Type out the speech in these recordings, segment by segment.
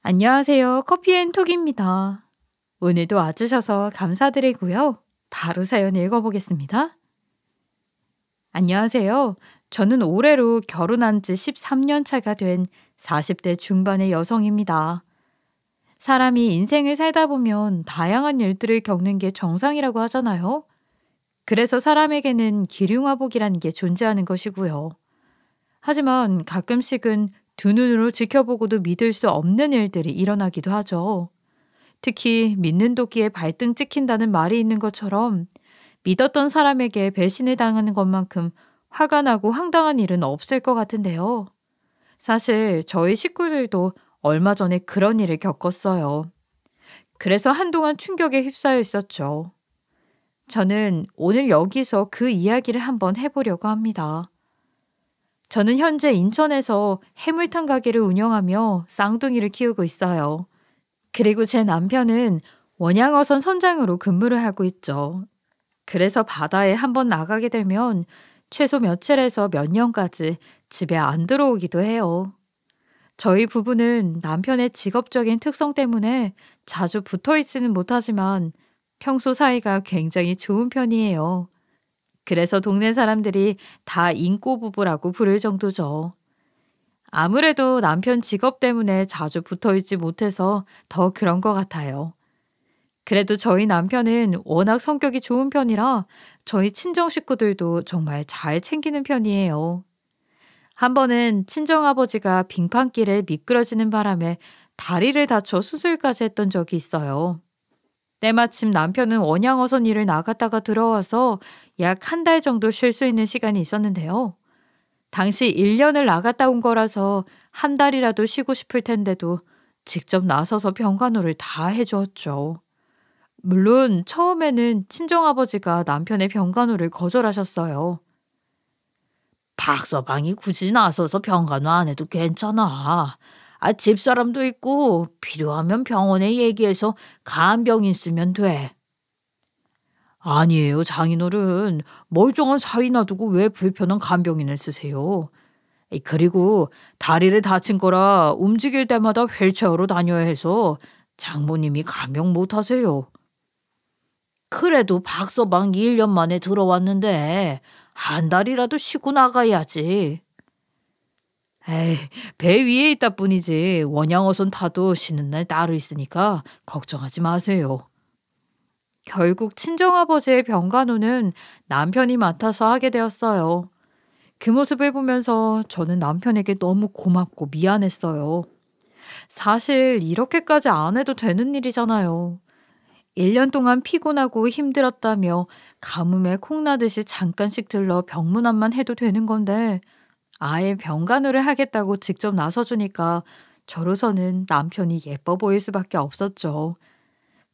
안녕하세요. 커피앤톡입니다. 오늘도 와주셔서 감사드리고요. 바로 사연 읽어보겠습니다. 안녕하세요. 저는 올해로 결혼한 지 13년 차가 된 40대 중반의 여성입니다. 사람이 인생을 살다 보면 다양한 일들을 겪는 게 정상이라고 하잖아요. 그래서 사람에게는 기륭화복이라는 게 존재하는 것이고요. 하지만 가끔씩은 두 눈으로 지켜보고도 믿을 수 없는 일들이 일어나기도 하죠. 특히 믿는 도끼에 발등 찍힌다는 말이 있는 것처럼 믿었던 사람에게 배신을 당하는 것만큼 화가 나고 황당한 일은 없을 것 같은데요. 사실 저희 식구들도 얼마 전에 그런 일을 겪었어요. 그래서 한동안 충격에 휩싸여 있었죠. 저는 오늘 여기서 그 이야기를 한번 해보려고 합니다. 저는 현재 인천에서 해물탕 가게를 운영하며 쌍둥이를 키우고 있어요. 그리고 제 남편은 원양어선 선장으로 근무를 하고 있죠. 그래서 바다에 한번 나가게 되면 최소 며칠에서 몇 년까지 집에 안 들어오기도 해요. 저희 부부는 남편의 직업적인 특성 때문에 자주 붙어 있지는 못하지만 평소 사이가 굉장히 좋은 편이에요. 그래서 동네 사람들이 다 인꼬 부부라고 부를 정도죠. 아무래도 남편 직업 때문에 자주 붙어 있지 못해서 더 그런 것 같아요. 그래도 저희 남편은 워낙 성격이 좋은 편이라 저희 친정 식구들도 정말 잘 챙기는 편이에요. 한 번은 친정아버지가 빙판길에 미끄러지는 바람에 다리를 다쳐 수술까지 했던 적이 있어요. 때마침 남편은 원양어선 일을 나갔다가 들어와서 약 한 달 정도 쉴 수 있는 시간이 있었는데요. 당시 1년을 나갔다 온 거라서 한 달이라도 쉬고 싶을 텐데도 직접 나서서 병간호를 다 해주었죠. 물론 처음에는 친정아버지가 남편의 병간호를 거절하셨어요. 박서방이 굳이 나서서 병간호 안 해도 괜찮아. 집사람도 있고 필요하면 병원에 얘기해서 간병 있으면 돼. 아니에요, 장인어른. 멀쩡한 사위 놔두고 왜 불편한 간병인을 쓰세요? 그리고 다리를 다친 거라 움직일 때마다 휠체어로 다녀야 해서 장모님이 간병 못 하세요. 그래도 박서방 1년 만에 들어왔는데 한 달이라도 쉬고 나가야지. 에이, 배 위에 있다 뿐이지 원양어선 타도 쉬는 날 따로 있으니까 걱정하지 마세요. 결국 친정아버지의 병간호는 남편이 맡아서 하게 되었어요. 그 모습을 보면서 저는 남편에게 너무 고맙고 미안했어요. 사실 이렇게까지 안 해도 되는 일이잖아요. 1년 동안 피곤하고 힘들었다며 가뭄에 콩나듯이 잠깐씩 들러 병문안만 해도 되는 건데 아예 병간호를 하겠다고 직접 나서주니까 저로서는 남편이 예뻐 보일 수밖에 없었죠.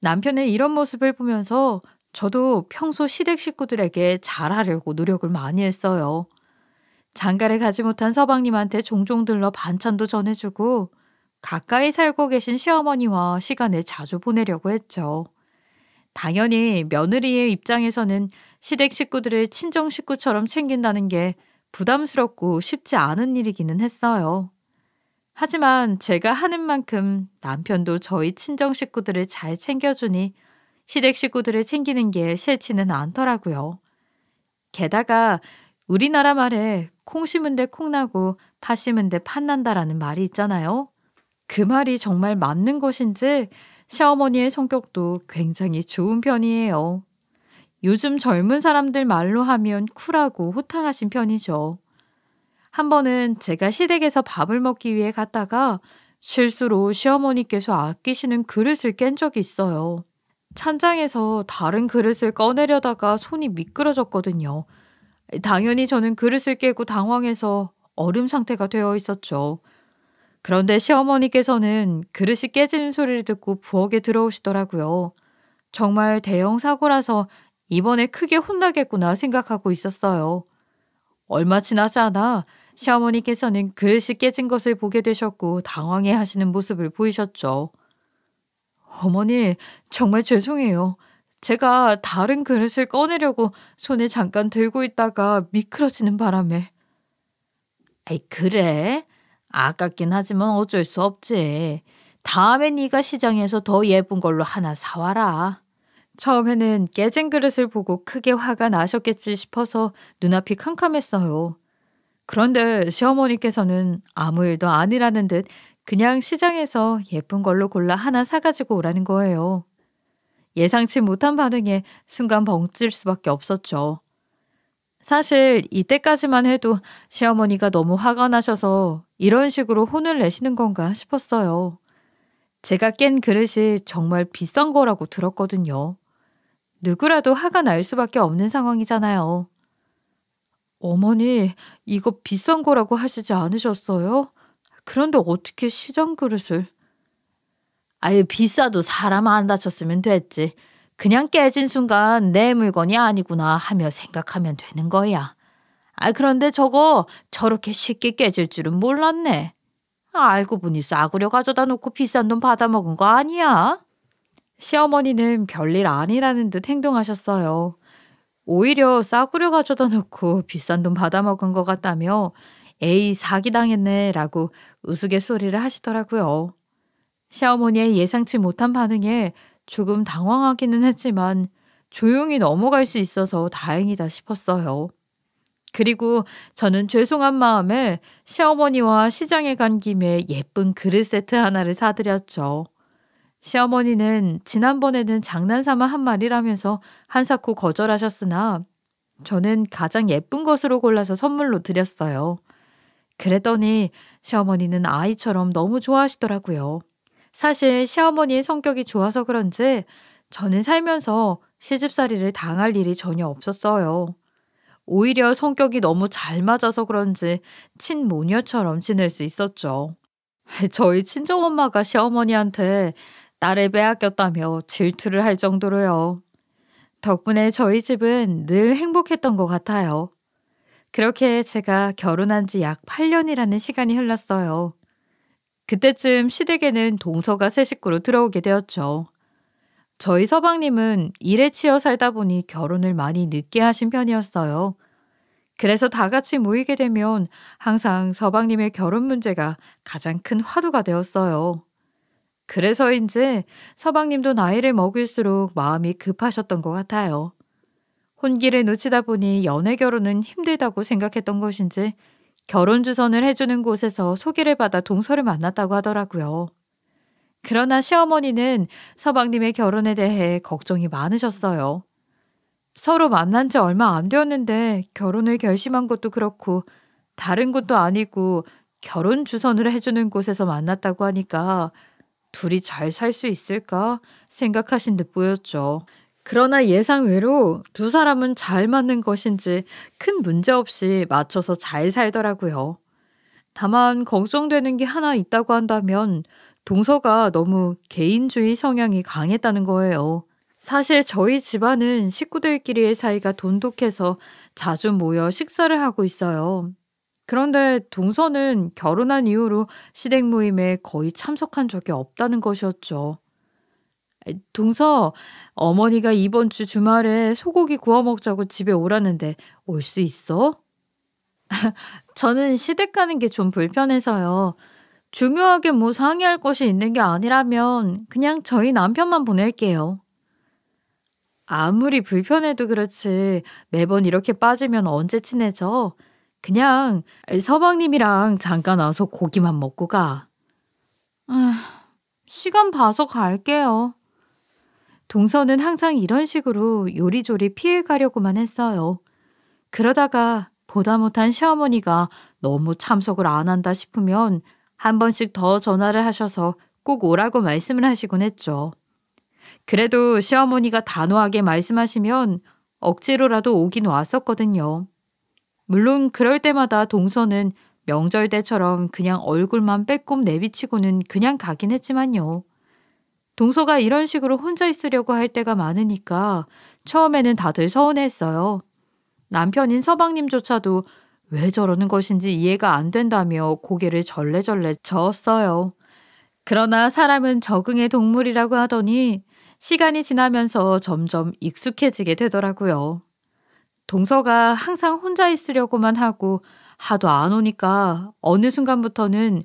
남편의 이런 모습을 보면서 저도 평소 시댁 식구들에게 잘하려고 노력을 많이 했어요. 장가를 가지 못한 서방님한테 종종 들러 반찬도 전해주고 가까이 살고 계신 시어머니와 시간을 자주 보내려고 했죠. 당연히 며느리의 입장에서는 시댁 식구들을 친정 식구처럼 챙긴다는 게 부담스럽고 쉽지 않은 일이기는 했어요. 하지만 제가 하는 만큼 남편도 저희 친정 식구들을 잘 챙겨주니 시댁 식구들을 챙기는 게 싫지는 않더라고요. 게다가 우리나라 말에 콩 심은 데 콩 나고 팥 심은 데 팥 난다라는 말이 있잖아요. 그 말이 정말 맞는 것인지 시어머니의 성격도 굉장히 좋은 편이에요. 요즘 젊은 사람들 말로 하면 쿨하고 호탕하신 편이죠. 한 번은 제가 시댁에서 밥을 먹기 위해 갔다가 실수로 시어머니께서 아끼시는 그릇을 깬 적이 있어요. 찬장에서 다른 그릇을 꺼내려다가 손이 미끄러졌거든요. 당연히 저는 그릇을 깨고 당황해서 얼음 상태가 되어 있었죠. 그런데 시어머니께서는 그릇이 깨지는 소리를 듣고 부엌에 들어오시더라고요. 정말 대형 사고라서 이번에 크게 혼나겠구나 생각하고 있었어요. 얼마 지나지 않아 시어머니께서는 그릇이 깨진 것을 보게 되셨고 당황해 하시는 모습을 보이셨죠. 어머니, 정말 죄송해요. 제가 다른 그릇을 꺼내려고 손에 잠깐 들고 있다가 미끄러지는 바람에. 그래? 아깝긴 하지만 어쩔 수 없지. 다음에 네가 시장에서 더 예쁜 걸로 하나 사와라. 처음에는 깨진 그릇을 보고 크게 화가 나셨겠지 싶어서 눈앞이 캄캄했어요. 그런데 시어머니께서는 아무 일도 아니라는 듯 그냥 시장에서 예쁜 걸로 골라 하나 사가지고 오라는 거예요. 예상치 못한 반응에 순간 벙찔 수밖에 없었죠. 사실 이때까지만 해도 시어머니가 너무 화가 나셔서 이런 식으로 혼을 내시는 건가 싶었어요. 제가 깬 그릇이 정말 비싼 거라고 들었거든요. 누구라도 화가 날 수밖에 없는 상황이잖아요. 어머니, 이거 비싼 거라고 하시지 않으셨어요? 그런데 어떻게 시장 그릇을? 아유, 비싸도 사람 안 다쳤으면 됐지. 그냥 깨진 순간 내 물건이 아니구나 하며 생각하면 되는 거야. 그런데 저거 저렇게 쉽게 깨질 줄은 몰랐네. 알고 보니 싸구려 가져다 놓고 비싼 돈 받아먹은 거 아니야? 시어머니는 별일 아니라는 듯 행동하셨어요. 오히려 싸구려 가져다 놓고 비싼 돈 받아먹은 것 같다며 에이 사기당했네 라고 우스갯소리를 하시더라고요. 시어머니의 예상치 못한 반응에 조금 당황하기는 했지만 조용히 넘어갈 수 있어서 다행이다 싶었어요. 그리고 저는 죄송한 마음에 시어머니와 시장에 간 김에 예쁜 그릇 세트 하나를 사드렸죠. 시어머니는 지난번에는 장난삼아 한 말이라면서 한사코 거절하셨으나 저는 가장 예쁜 것으로 골라서 선물로 드렸어요. 그랬더니 시어머니는 아이처럼 너무 좋아하시더라고요. 사실 시어머니의 성격이 좋아서 그런지 저는 살면서 시집살이를 당할 일이 전혀 없었어요. 오히려 성격이 너무 잘 맞아서 그런지 친모녀처럼 지낼 수 있었죠. 저희 친정엄마가 시어머니한테 딸을 빼앗겼다며 질투를 할 정도로요. 덕분에 저희 집은 늘 행복했던 것 같아요. 그렇게 제가 결혼한 지 약 8년이라는 시간이 흘렀어요. 그때쯤 시댁에는 동서가 세 식구로 들어오게 되었죠. 저희 서방님은 일에 치여 살다 보니 결혼을 많이 늦게 하신 편이었어요. 그래서 다 같이 모이게 되면 항상 서방님의 결혼 문제가 가장 큰 화두가 되었어요. 그래서인지 서방님도 나이를 먹을수록 마음이 급하셨던 것 같아요. 혼기를 놓치다 보니 연애 결혼은 힘들다고 생각했던 것인지 결혼 주선을 해주는 곳에서 소개를 받아 동서를 만났다고 하더라고요. 그러나 시어머니는 서방님의 결혼에 대해 걱정이 많으셨어요. 서로 만난 지 얼마 안 되었는데 결혼을 결심한 것도 그렇고 다른 곳도 아니고 결혼 주선을 해주는 곳에서 만났다고 하니까 둘이 잘 살 수 있을까 생각하신 듯 보였죠. 그러나 예상외로 두 사람은 잘 맞는 것인지 큰 문제 없이 맞춰서 잘 살더라고요. 다만 걱정되는 게 하나 있다고 한다면 동서가 너무 개인주의 성향이 강했다는 거예요. 사실 저희 집안은 식구들끼리의 사이가 돈독해서 자주 모여 식사를 하고 있어요. 그런데 동서는 결혼한 이후로 시댁 모임에 거의 참석한 적이 없다는 것이었죠. 동서, 어머니가 이번 주 주말에 소고기 구워 먹자고 집에 오라는데 올 수 있어? 저는 시댁 가는 게 좀 불편해서요. 중요하게 뭐 상의할 것이 있는 게 아니라면 그냥 저희 남편만 보낼게요. 아무리 불편해도 그렇지 매번 이렇게 빠지면 언제 친해져? 그냥 서방님이랑 잠깐 와서 고기만 먹고 가. 시간 봐서 갈게요. 동서는 항상 이런 식으로 요리조리 피해가려고만 했어요. 그러다가 보다 못한 시어머니가 너무 참석을 안 한다 싶으면 한 번씩 더 전화를 하셔서 꼭 오라고 말씀을 하시곤 했죠. 그래도 시어머니가 단호하게 말씀하시면 억지로라도 오긴 왔었거든요. 물론 그럴 때마다 동서는 명절 때처럼 그냥 얼굴만 빼꼼 내비치고는 그냥 가긴 했지만요. 동서가 이런 식으로 혼자 있으려고 할 때가 많으니까 처음에는 다들 서운했어요. 남편인 서방님조차도 왜 저러는 것인지 이해가 안 된다며 고개를 절레절레 저었어요. 그러나 사람은 적응의 동물이라고 하더니 시간이 지나면서 점점 익숙해지게 되더라고요. 동서가 항상 혼자 있으려고만 하고 하도 안 오니까 어느 순간부터는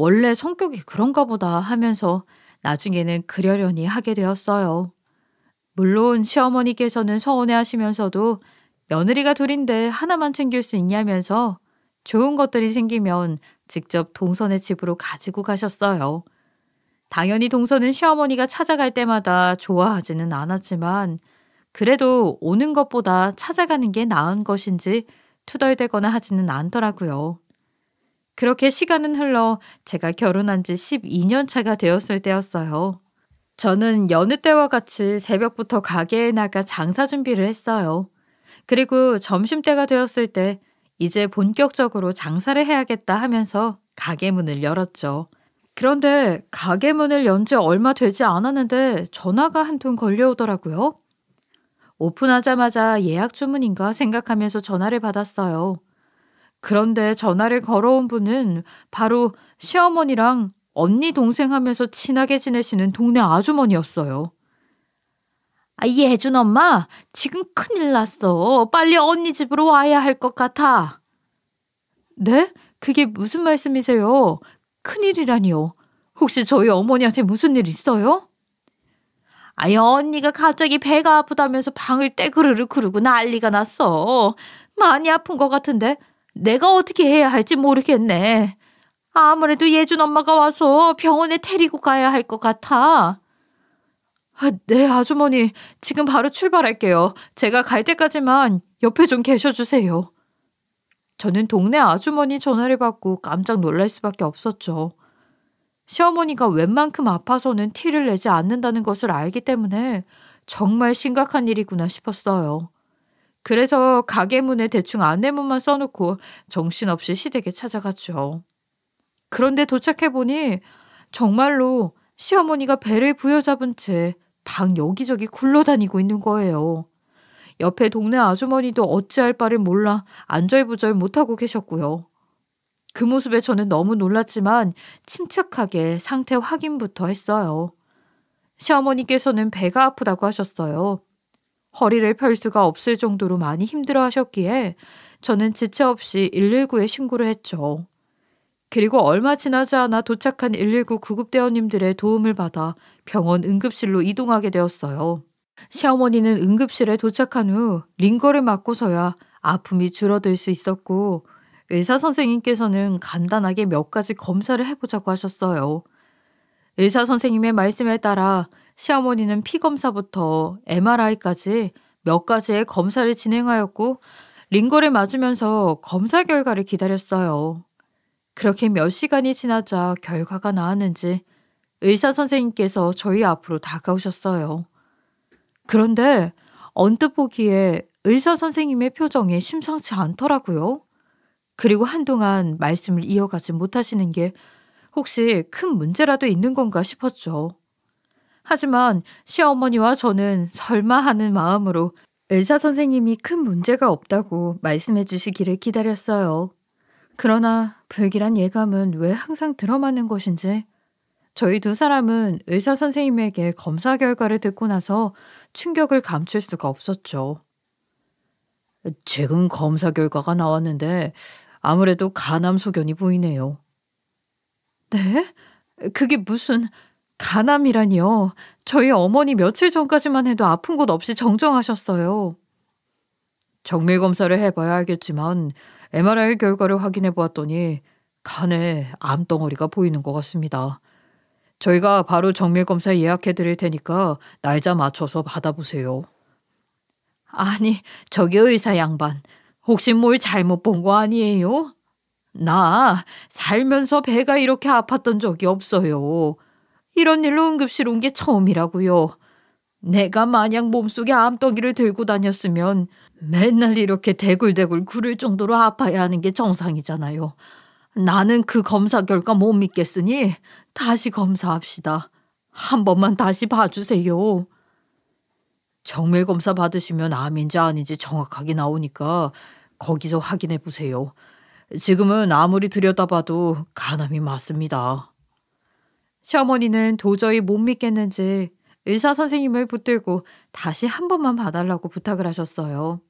원래 성격이 그런가 보다 하면서 나중에는 그러려니 하게 되었어요. 물론 시어머니께서는 서운해 하시면서도 며느리가 둘인데 하나만 챙길 수 있냐면서 좋은 것들이 생기면 직접 동선의 집으로 가지고 가셨어요. 당연히 동선은 시어머니가 찾아갈 때마다 좋아하지는 않았지만 그래도 오는 것보다 찾아가는 게 나은 것인지 투덜대거나 하지는 않더라고요. 그렇게 시간은 흘러 제가 결혼한 지 12년 차가 되었을 때였어요. 저는 여느 때와 같이 새벽부터 가게에 나가 장사 준비를 했어요. 그리고 점심때가 되었을 때 이제 본격적으로 장사를 해야겠다 하면서 가게 문을 열었죠. 그런데 가게 문을 연 지 얼마 되지 않았는데 전화가 한 통 걸려오더라고요. 오픈하자마자 예약 주문인가 생각하면서 전화를 받았어요. 그런데 전화를 걸어온 분은 바로 시어머니랑 언니 동생 하면서 친하게 지내시는 동네 아주머니였어요. 예준 엄마, 지금 큰일 났어. 빨리 언니 집으로 와야 할 것 같아. 네? 그게 무슨 말씀이세요? 큰일이라니요. 혹시 저희 어머니한테 무슨 일 있어요? 언니가 갑자기 배가 아프다면서 방을 떼그르르 그러고 난리가 났어. 많이 아픈 것 같은데 내가 어떻게 해야 할지 모르겠네. 아무래도 예준 엄마가 와서 병원에 데리고 가야 할 것 같아. 네, 아주머니. 지금 바로 출발할게요. 제가 갈 때까지만 옆에 좀 계셔주세요. 저는 동네 아주머니 전화를 받고 깜짝 놀랄 수밖에 없었죠. 시어머니가 웬만큼 아파서는 티를 내지 않는다는 것을 알기 때문에 정말 심각한 일이구나 싶었어요. 그래서 가게 문에 대충 안내문만 써놓고 정신없이 시댁에 찾아갔죠. 그런데 도착해보니 정말로 시어머니가 배를 부여잡은 채 방 여기저기 굴러다니고 있는 거예요. 옆에 동네 아주머니도 어찌할 바를 몰라 안절부절 못하고 계셨고요. 그 모습에 저는 너무 놀랐지만 침착하게 상태 확인부터 했어요. 시어머니께서는 배가 아프다고 하셨어요. 허리를 펼 수가 없을 정도로 많이 힘들어 하셨기에 저는 지체 없이 119에 신고를 했죠. 그리고 얼마 지나지 않아 도착한 119 구급대원님들의 도움을 받아 병원 응급실로 이동하게 되었어요. 시어머니는 응급실에 도착한 후 링거를 맞고서야 아픔이 줄어들 수 있었고 의사 선생님께서는 간단하게 몇 가지 검사를 해보자고 하셨어요. 의사 선생님의 말씀에 따라 시어머니는 피검사부터 MRI까지 몇 가지의 검사를 진행하였고 링거를 맞으면서 검사 결과를 기다렸어요. 그렇게 몇 시간이 지나자 결과가 나왔는지 의사 선생님께서 저희 앞으로 다가오셨어요. 그런데 언뜻 보기에 의사 선생님의 표정이 심상치 않더라고요. 그리고 한동안 말씀을 이어가지 못하시는 게 혹시 큰 문제라도 있는 건가 싶었죠. 하지만 시어머니와 저는 설마 하는 마음으로 의사 선생님이 큰 문제가 없다고 말씀해 주시기를 기다렸어요. 그러나 불길한 예감은 왜 항상 들어맞는 것인지 저희 두 사람은 의사 선생님에게 검사 결과를 듣고 나서 충격을 감출 수가 없었죠. 지금 검사 결과가 나왔는데 아무래도 간암 소견이 보이네요. 네? 그게 무슨 간암이라니요? 저희 어머니 며칠 전까지만 해도 아픈 곳 없이 정정하셨어요. 정밀 검사를 해봐야 알겠지만 MRI 결과를 확인해 보았더니 간에 암덩어리가 보이는 것 같습니다. 저희가 바로 정밀 검사 예약해 드릴 테니까 날짜 맞춰서 받아보세요. 아니, 저기 의사 양반. 혹시 뭘 잘못 본 거 아니에요? 나 살면서 배가 이렇게 아팠던 적이 없어요. 이런 일로 응급실 온 게 처음이라고요. 내가 만약 몸속에 암덩이를 들고 다녔으면 맨날 이렇게 대굴대굴 구를 정도로 아파야 하는 게 정상이잖아요. 나는 그 검사 결과 못 믿겠으니 다시 검사합시다. 한 번만 다시 봐주세요. 정밀 검사 받으시면 암인지 아닌지 정확하게 나오니까 거기서 확인해 보세요. 지금은 아무리 들여다봐도 간암이 맞습니다. 시어머니는 도저히 못 믿겠는지 의사 선생님을 붙들고 다시 한 번만 봐달라고 부탁을 하셨어요.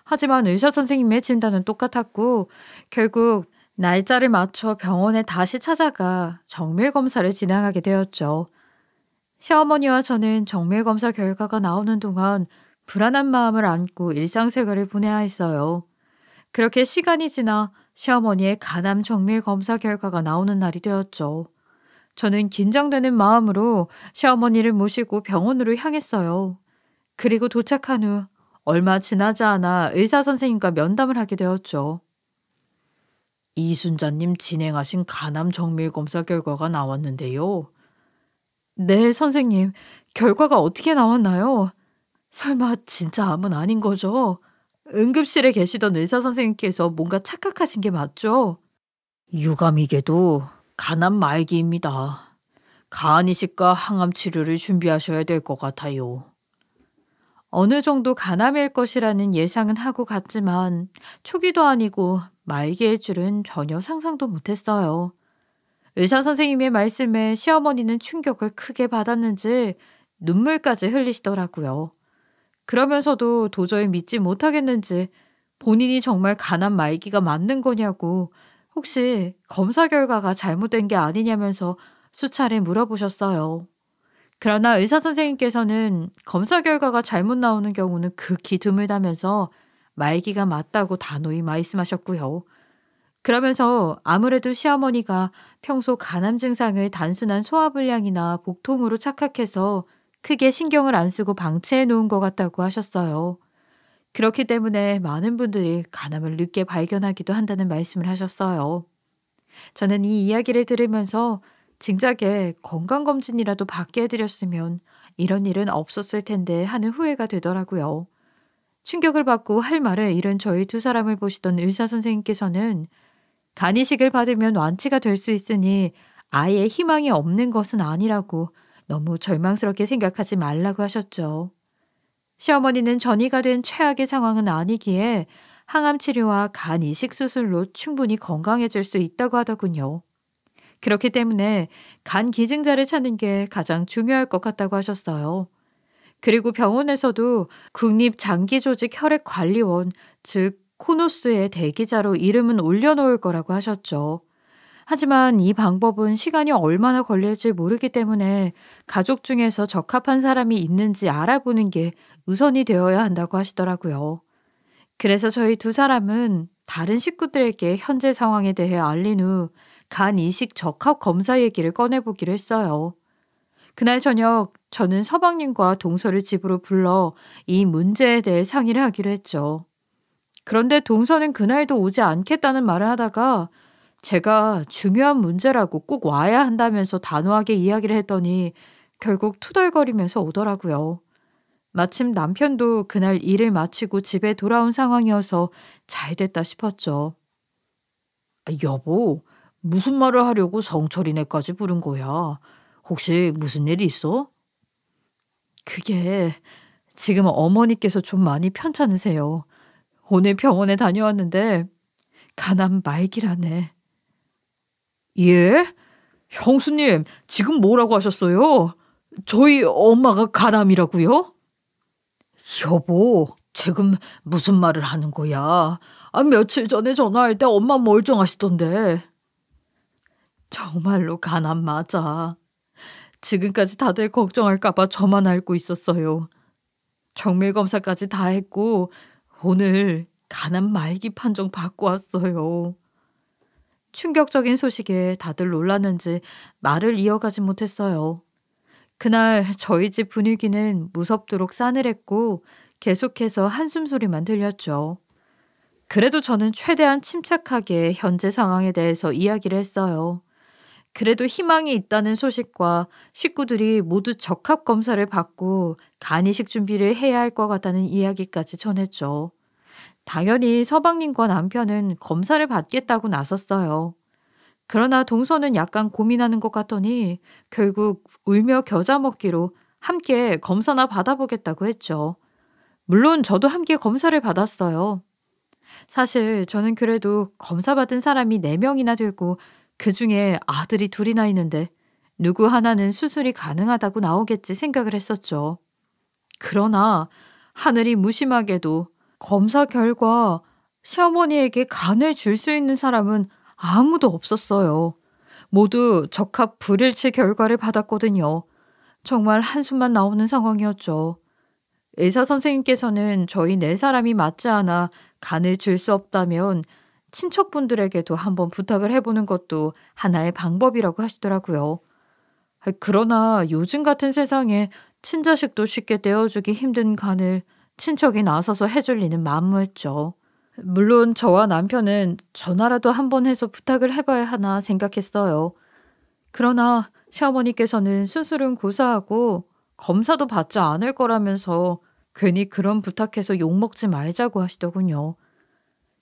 하지만 의사 선생님의 진단은 똑같았고 결국 날짜를 맞춰 병원에 다시 찾아가 정밀 검사를 진행하게 되었죠. 시어머니와 저는 정밀 검사 결과가 나오는 동안 불안한 마음을 안고 일상생활을 보내야 했어요. 그렇게 시간이 지나 시어머니의 간암 정밀 검사 결과가 나오는 날이 되었죠. 저는 긴장되는 마음으로 시어머니를 모시고 병원으로 향했어요. 그리고 도착한 후 얼마 지나지 않아 의사 선생님과 면담을 하게 되었죠. 이순자님 진행하신 간암 정밀 검사 결과가 나왔는데요. 네, 선생님. 결과가 어떻게 나왔나요? 설마 진짜 암은 아닌 거죠? 응급실에 계시던 의사 선생님께서 뭔가 착각하신 게 맞죠? 유감이게도 간암 말기입니다. 간 이식과 항암 치료를 준비하셔야 될 것 같아요. 어느 정도 간암일 것이라는 예상은 하고 갔지만 초기도 아니고 말기일 줄은 전혀 상상도 못했어요. 의사 선생님의 말씀에 시어머니는 충격을 크게 받았는지 눈물까지 흘리시더라고요. 그러면서도 도저히 믿지 못하겠는지 본인이 정말 간암 말기가 맞는 거냐고 혹시 검사 결과가 잘못된 게 아니냐면서 수차례 물어보셨어요. 그러나 의사 선생님께서는 검사 결과가 잘못 나오는 경우는 극히 드물다면서 말기가 맞다고 단호히 말씀하셨고요. 그러면서 아무래도 시어머니가 평소 간암 증상을 단순한 소화불량이나 복통으로 착각해서 크게 신경을 안 쓰고 방치해 놓은 것 같다고 하셨어요. 그렇기 때문에 많은 분들이 간암을 늦게 발견하기도 한다는 말씀을 하셨어요. 저는 이 이야기를 들으면서 진작에 건강검진이라도 받게 해드렸으면 이런 일은 없었을 텐데 하는 후회가 되더라고요. 충격을 받고 할 말을 잃은 저희 두 사람을 보시던 의사 선생님께서는 간이식을 받으면 완치가 될 수 있으니 아예 희망이 없는 것은 아니라고 너무 절망스럽게 생각하지 말라고 하셨죠. 시어머니는 전이가 된 최악의 상황은 아니기에 항암 치료와 간 이식 수술로 충분히 건강해질 수 있다고 하더군요. 그렇기 때문에 간 기증자를 찾는 게 가장 중요할 것 같다고 하셨어요. 그리고 병원에서도 국립장기조직혈액관리원, 즉 코노스의 대기자로 이름은 올려놓을 거라고 하셨죠. 하지만 이 방법은 시간이 얼마나 걸릴지 모르기 때문에 가족 중에서 적합한 사람이 있는지 알아보는 게 우선이 되어야 한다고 하시더라고요. 그래서 저희 두 사람은 다른 식구들에게 현재 상황에 대해 알린 후 간 이식 적합 검사 얘기를 꺼내보기로 했어요. 그날 저녁 저는 서방님과 동서를 집으로 불러 이 문제에 대해 상의를 하기로 했죠. 그런데 동서는 그날도 오지 않겠다는 말을 하다가 제가 중요한 문제라고 꼭 와야 한다면서 단호하게 이야기를 했더니 결국 투덜거리면서 오더라고요. 마침 남편도 그날 일을 마치고 집에 돌아온 상황이어서 잘 됐다 싶었죠. 여보, 무슨 말을 하려고 성철이네까지 부른 거야? 혹시 무슨 일 있어? 그게 지금 어머니께서 좀 많이 편찮으세요. 오늘 병원에 다녀왔는데 간암 말기라네. 예? 형수님, 지금 뭐라고 하셨어요? 저희 엄마가 간암이라고요? 여보, 지금 무슨 말을 하는 거야? 며칠 전에 전화할 때 엄마 멀쩡하시던데. 정말로 간암 맞아. 지금까지 다들 걱정할까봐 저만 알고 있었어요. 정밀검사까지 다 했고 오늘 간암 말기 판정 받고 왔어요. 충격적인 소식에 다들 놀랐는지 말을 이어가지 못했어요. 그날 저희 집 분위기는 무섭도록 싸늘했고 계속해서 한숨 소리만 들렸죠. 그래도 저는 최대한 침착하게 현재 상황에 대해서 이야기를 했어요. 그래도 희망이 있다는 소식과 식구들이 모두 적합 검사를 받고 간이식 준비를 해야 할 것 같다는 이야기까지 전했죠. 당연히 서방님과 남편은 검사를 받겠다고 나섰어요. 그러나 동서는 약간 고민하는 것 같더니 결국 울며 겨자 먹기로 함께 검사나 받아보겠다고 했죠. 물론 저도 함께 검사를 받았어요. 사실 저는 그래도 검사 받은 사람이 4명이나 되고 그중에 아들이 2이나 있는데 누구 하나는 수술이 가능하다고 나오겠지 생각을 했었죠. 그러나 하늘이 무심하게도 검사 결과 시어머니에게 간을 줄 수 있는 사람은 아무도 없었어요. 모두 적합 불일치 결과를 받았거든요. 정말 한숨만 나오는 상황이었죠. 의사 선생님께서는 저희 네 사람이 맞지 않아 간을 줄 수 없다면 친척분들에게도 한번 부탁을 해보는 것도 하나의 방법이라고 하시더라고요. 그러나 요즘 같은 세상에 친자식도 쉽게 떼어주기 힘든 간을 친척이 나서서 해줄 리는 만무했죠. 물론 저와 남편은 전화라도 한번 해서 부탁을 해봐야 하나 생각했어요. 그러나 시어머니께서는 수술은 고사하고 검사도 받지 않을 거라면서 괜히 그런 부탁해서 욕먹지 말자고 하시더군요.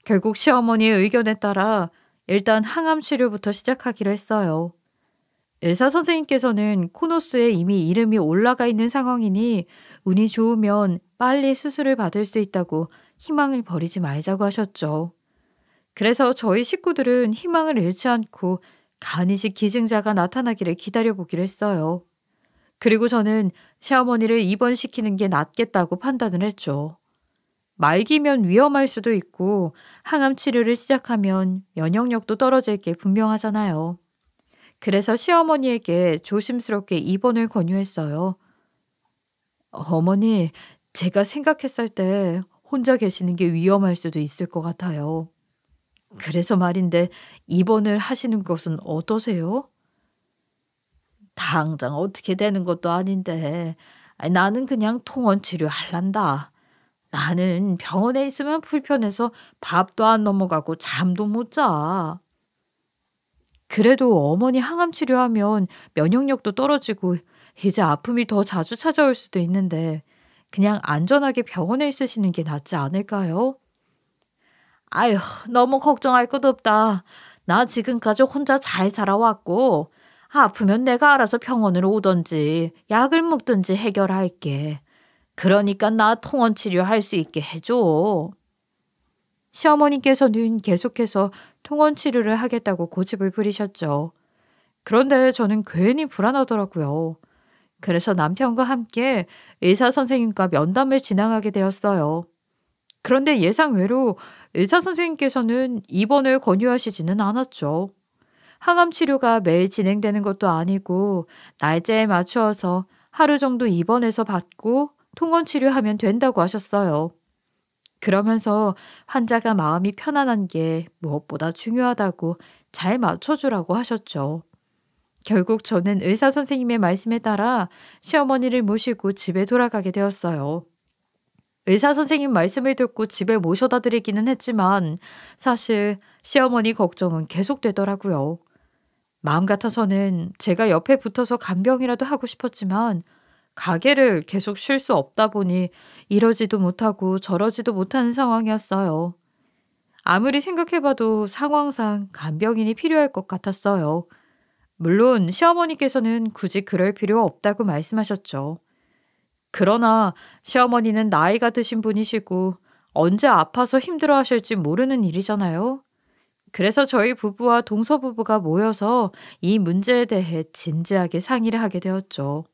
결국 시어머니의 의견에 따라 일단 항암 치료부터 시작하기로 했어요. 의사 선생님께서는 코노스에 이미 이름이 올라가 있는 상황이니 운이 좋으면 빨리 수술을 받을 수 있다고 희망을 버리지 말자고 하셨죠. 그래서 저희 식구들은 희망을 잃지 않고 간이식 기증자가 나타나기를 기다려보기로 했어요. 그리고 저는 시어머니를 입원시키는 게 낫겠다고 판단을 했죠. 말기면 위험할 수도 있고 항암 치료를 시작하면 면역력도 떨어질 게 분명하잖아요. 그래서 시어머니에게 조심스럽게 입원을 권유했어요. 어머니, 제가 생각했을 때 혼자 계시는 게 위험할 수도 있을 것 같아요. 그래서 말인데 입원을 하시는 것은 어떠세요? 당장 어떻게 되는 것도 아닌데 나는 그냥 통원 치료할란다. 나는 병원에 있으면 불편해서 밥도 안 넘어가고 잠도 못 자. 그래도 어머니 항암 치료하면 면역력도 떨어지고 이제 아픔이 더 자주 찾아올 수도 있는데 그냥 안전하게 병원에 있으시는 게 낫지 않을까요? 아휴, 너무 걱정할 것 없다. 나 지금까지 혼자 잘 살아왔고 아프면 내가 알아서 병원으로 오던지 약을 먹든지 해결할게. 그러니까 나 통원 치료할 수 있게 해줘. 시어머니께서는 계속해서 통원 치료를 하겠다고 고집을 부리셨죠. 그런데 저는 괜히 불안하더라고요. 그래서 남편과 함께 의사 선생님과 면담을 진행하게 되었어요. 그런데 예상외로 의사 선생님께서는 입원을 권유하시지는 않았죠. 항암 치료가 매일 진행되는 것도 아니고 날짜에 맞추어서 하루 정도 입원해서 받고 통원 치료하면 된다고 하셨어요. 그러면서 환자가 마음이 편안한 게 무엇보다 중요하다고 잘 맞춰주라고 하셨죠. 결국 저는 의사 선생님의 말씀에 따라 시어머니를 모시고 집에 돌아가게 되었어요. 의사 선생님 말씀을 듣고 집에 모셔다 드리기는 했지만 사실 시어머니 걱정은 계속되더라고요. 마음 같아서는 제가 옆에 붙어서 간병이라도 하고 싶었지만 가게를 계속 쉴 수 없다 보니 이러지도 못하고 저러지도 못하는 상황이었어요. 아무리 생각해봐도 상황상 간병인이 필요할 것 같았어요. 물론 시어머니께서는 굳이 그럴 필요 없다고 말씀하셨죠. 그러나 시어머니는 나이가 드신 분이시고 언제 아파서 힘들어 하실지 모르는 일이잖아요. 그래서 저희 부부와 동서 부부가 모여서 이 문제에 대해 진지하게 상의를 하게 되었죠.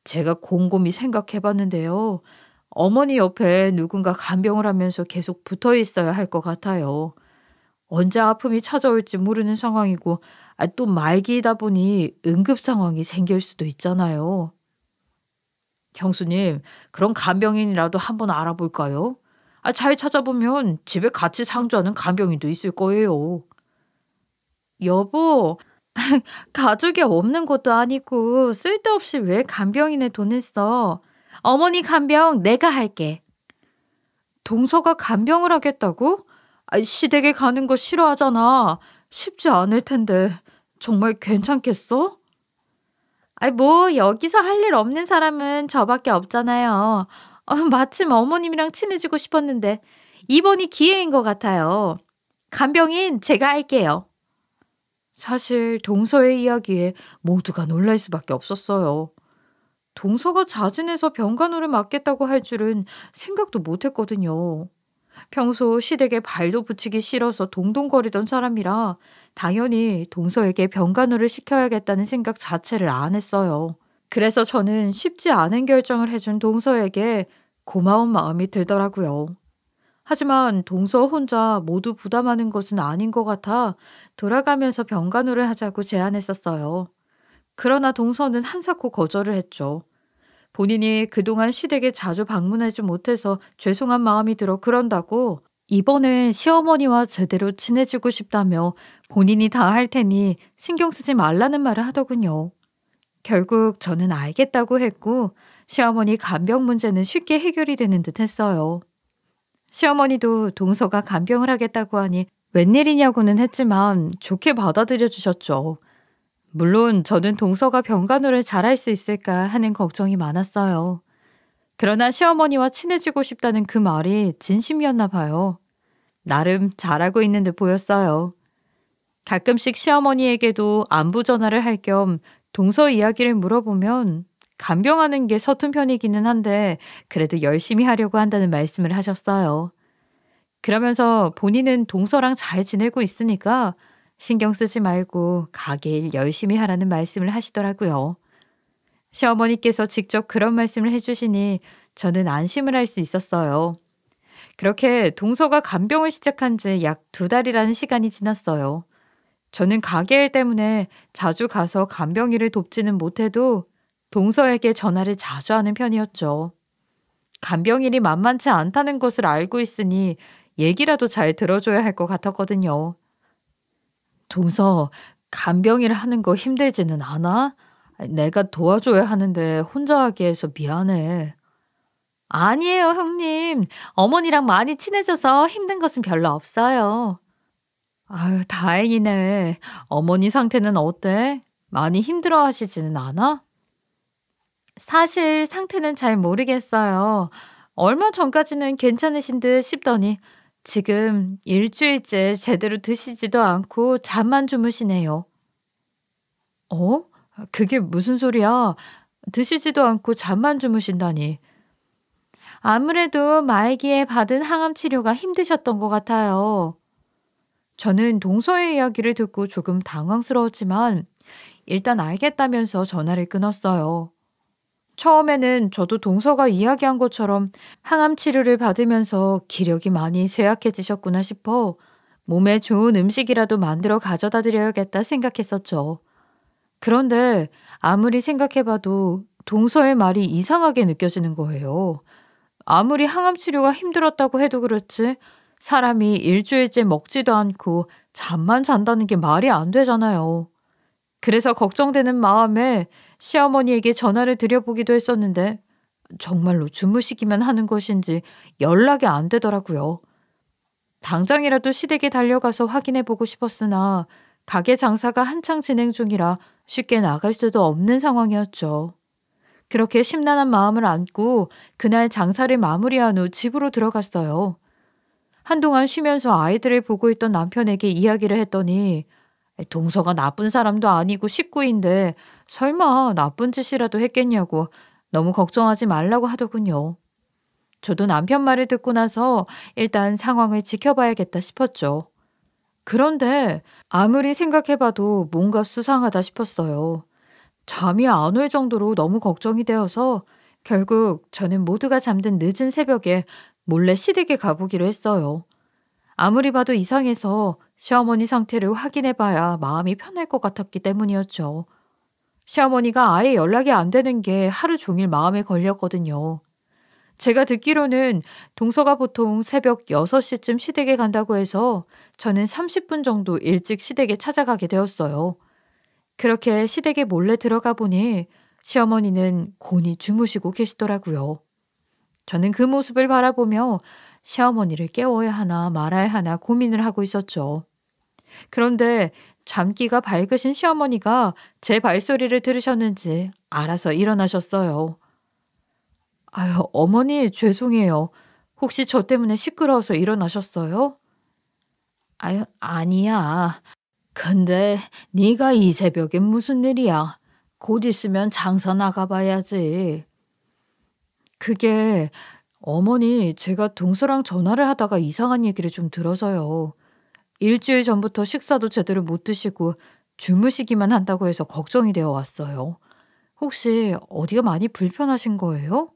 제가 곰곰이 생각해 봤는데요. 어머니 옆에 누군가 간병을 하면서 계속 붙어 있어야 할 것 같아요. 언제 아픔이 찾아올지 모르는 상황이고 또 말기이다 보니 응급 상황이 생길 수도 있잖아요. 형수님, 그런 간병인이라도 한번 알아볼까요? 잘 찾아보면 집에 같이 상주하는 간병인도 있을 거예요. 여보, 가족이 없는 것도 아니고 쓸데없이 왜 간병인에 돈을 써? 어머니 간병 내가 할게. 동서가 간병을 하겠다고? 시댁에 가는 거 싫어하잖아. 쉽지 않을 텐데 정말 괜찮겠어? 뭐 여기서 할 일 없는 사람은 저밖에 없잖아요. 마침 어머님이랑 친해지고 싶었는데 이번이 기회인 것 같아요. 간병인 제가 할게요. 사실 동서의 이야기에 모두가 놀랄 수밖에 없었어요. 동서가 자진해서 병간호를 맡겠다고 할 줄은 생각도 못했거든요. 평소 시댁에 발도 붙이기 싫어서 동동거리던 사람이라 당연히 동서에게 병간호를 시켜야겠다는 생각 자체를 안 했어요. 그래서 저는 쉽지 않은 결정을 해준 동서에게 고마운 마음이 들더라고요. 하지만 동서 혼자 모두 부담하는 것은 아닌 것 같아 돌아가면서 병간호를 하자고 제안했었어요. 그러나 동서는 한사코 거절을 했죠. 본인이 그동안 시댁에 자주 방문하지 못해서 죄송한 마음이 들어 그런다고 이번에 시어머니와 제대로 친해지고 싶다며 본인이 다 할 테니 신경 쓰지 말라는 말을 하더군요. 결국 저는 알겠다고 했고 시어머니 간병 문제는 쉽게 해결이 되는 듯 했어요. 시어머니도 동서가 간병을 하겠다고 하니 웬일이냐고는 했지만 좋게 받아들여 주셨죠. 물론 저는 동서가 병간호를 잘할 수 있을까 하는 걱정이 많았어요. 그러나 시어머니와 친해지고 싶다는 그 말이 진심이었나 봐요. 나름 잘하고 있는 듯 보였어요. 가끔씩 시어머니에게도 안부 전화를 할 겸 동서 이야기를 물어보면 간병하는 게 서툰 편이기는 한데 그래도 열심히 하려고 한다는 말씀을 하셨어요. 그러면서 본인은 동서랑 잘 지내고 있으니까 신경 쓰지 말고 가게 일 열심히 하라는 말씀을 하시더라고요. 시어머니께서 직접 그런 말씀을 해주시니 저는 안심을 할 수 있었어요. 그렇게 동서가 간병을 시작한 지 약 2달이라는 시간이 지났어요. 저는 가게 일 때문에 자주 가서 간병 일을 돕지는 못해도 동서에게 전화를 자주 하는 편이었죠. 간병 일이 만만치 않다는 것을 알고 있으니 얘기라도 잘 들어줘야 할 것 같았거든요. 동서, 간병 일 하는 거 힘들지는 않아? 내가 도와줘야 하는데 혼자 하게 해서 미안해. 아니에요, 형님. 어머니랑 많이 친해져서 힘든 것은 별로 없어요. 아유, 다행이네. 어머니 상태는 어때? 많이 힘들어 하시지는 않아? 사실 상태는 잘 모르겠어요. 얼마 전까지는 괜찮으신 듯 싶더니 지금 일주일째 제대로 드시지도 않고 잠만 주무시네요. 어? 그게 무슨 소리야? 드시지도 않고 잠만 주무신다니. 아무래도 말기에 받은 항암 치료가 힘드셨던 것 같아요. 저는 동서의 이야기를 듣고 조금 당황스러웠지만 일단 알겠다면서 전화를 끊었어요. 처음에는 저도 동서가 이야기한 것처럼 항암 치료를 받으면서 기력이 많이 쇠약해지셨구나 싶어 몸에 좋은 음식이라도 만들어 가져다 드려야겠다 생각했었죠. 그런데 아무리 생각해봐도 동서의 말이 이상하게 느껴지는 거예요. 아무리 항암 치료가 힘들었다고 해도 그렇지 사람이 일주일째 먹지도 않고 잠만 잔다는 게 말이 안 되잖아요. 그래서 걱정되는 마음에 시어머니에게 전화를 드려보기도 했었는데 정말로 주무시기만 하는 것인지 연락이 안 되더라고요. 당장이라도 시댁에 달려가서 확인해보고 싶었으나 가게 장사가 한창 진행 중이라 쉽게 나갈 수도 없는 상황이었죠. 그렇게 심란한 마음을 안고 그날 장사를 마무리한 후 집으로 들어갔어요. 한동안 쉬면서 아이들을 보고 있던 남편에게 이야기를 했더니 동서가 나쁜 사람도 아니고 식구인데 설마 나쁜 짓이라도 했겠냐고 너무 걱정하지 말라고 하더군요. 저도 남편 말을 듣고 나서 일단 상황을 지켜봐야겠다 싶었죠. 그런데 아무리 생각해봐도 뭔가 수상하다 싶었어요. 잠이 안 올 정도로 너무 걱정이 되어서 결국 저는 모두가 잠든 늦은 새벽에 몰래 시댁에 가보기로 했어요. 아무리 봐도 이상해서 시어머니 상태를 확인해봐야 마음이 편할 것 같았기 때문이었죠. 시어머니가 아예 연락이 안 되는 게 하루 종일 마음에 걸렸거든요. 제가 듣기로는 동서가 보통 새벽 6시쯤 시댁에 간다고 해서 저는 30분 정도 일찍 시댁에 찾아가게 되었어요. 그렇게 시댁에 몰래 들어가 보니 시어머니는 곤히 주무시고 계시더라고요. 저는 그 모습을 바라보며 시어머니를 깨워야 하나 말아야 하나 고민을 하고 있었죠. 그런데 잠기가 밝으신 시어머니가 제 발소리를 들으셨는지 알아서 일어나셨어요. 아유, 어머니 죄송해요. 혹시 저 때문에 시끄러워서 일어나셨어요? 아유, 아니야. 근데 네가 이 새벽에 무슨 일이야? 곧 있으면 장사 나가봐야지. 그게 어머니 제가 동서랑 전화를 하다가 이상한 얘기를 좀 들어서요. 일주일 전부터 식사도 제대로 못 드시고 주무시기만 한다고 해서 걱정이 되어 왔어요. 혹시 어디가 많이 불편하신 거예요?